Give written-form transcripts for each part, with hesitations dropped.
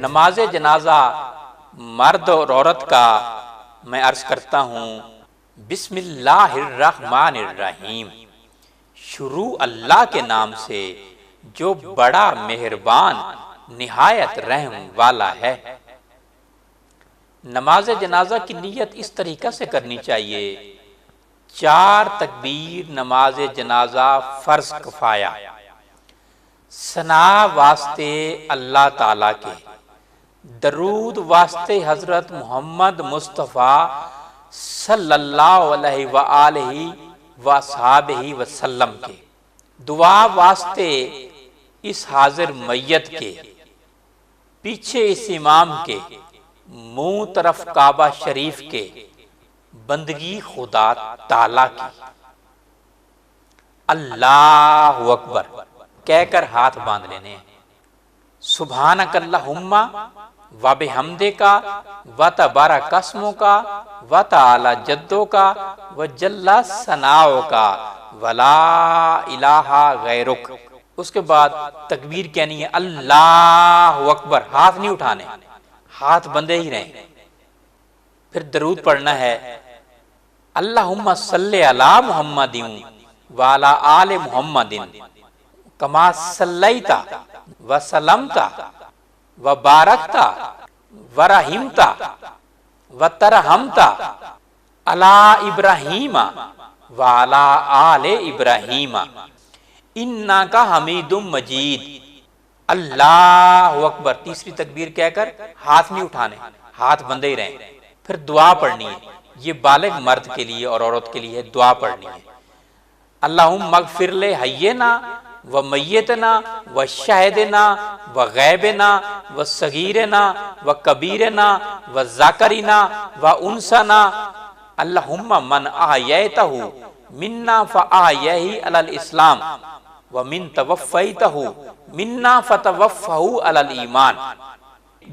نماز جنازہ مرد اور عورت کا میں عرض کرتا ہوں بسم اللہ الرحمن الرحیم، شروع اللہ کے نام سے جو بڑا مہربان نہایت رحم والا ہے۔ نماز جنازہ کی نیت اس طریقہ سے کرنی چاہیے، 4 تکبیر نماز جنازہ فرض کفایہ، ثنا واسطے اللہ تعالیٰ کے، درود واسطے حضرت محمد مصطفیٰ صلی اللہ علیہ وآلہ وصحبہ وسلم کے، دعا واسطے اس حاضر میت کے، پیچھے اس امام کے، منہ طرف کعبہ شریف کے، بندگی خدا تعالیٰ کی۔ اللہ اکبر کہہ کر ہاتھ باندھ لینے ہیں۔ سبحانک اللہم و بحمدک و تبارک اسمک و تعالی جدک و جل ثناؤک و لا الہ غیرک۔ اس کے بعد تکبیر کہنی ہے اللہ اکبر، ہاتھ نہیں اٹھانے، ہاتھ بندے ہی رہیں۔ پھر درود پڑھنا ہے اللہم صلی علی محمد وعلی آل محمد کما صلیت وسلمت وبارکت ورحمت وترحمت علی ابراہیم وعلی آل ابراہیم انک حمید مجید۔ اللہ اکبر تیسری تکبیر کہہ کر ہاتھ نہیں اٹھانے، ہاتھ بندے ہی رہیں۔ پھر دعا پڑھنی ہے، یہ بالغ مرد کے لیے اور عورت کے لیے دعا پڑھنی ہے۔ اللہم اغفر لحینا و میتنا و شاہدنا و غیبنا و صغیرنا و کبیرنا و ذکرنا و انسنا اللہم من احییتہ منا فاحیہ علی الاسلام ومن توفیتہ منا فتوفہ علی الایمان۔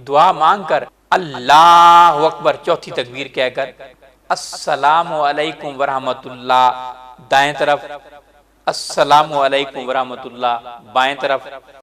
دعا مانگ کر اللہ اکبر چوتھی تکبیر کہہ کر السلام علیکم ورحمۃ اللہ دائیں طرف، السلام علیکم ورحمۃ اللہ بائیں طرف۔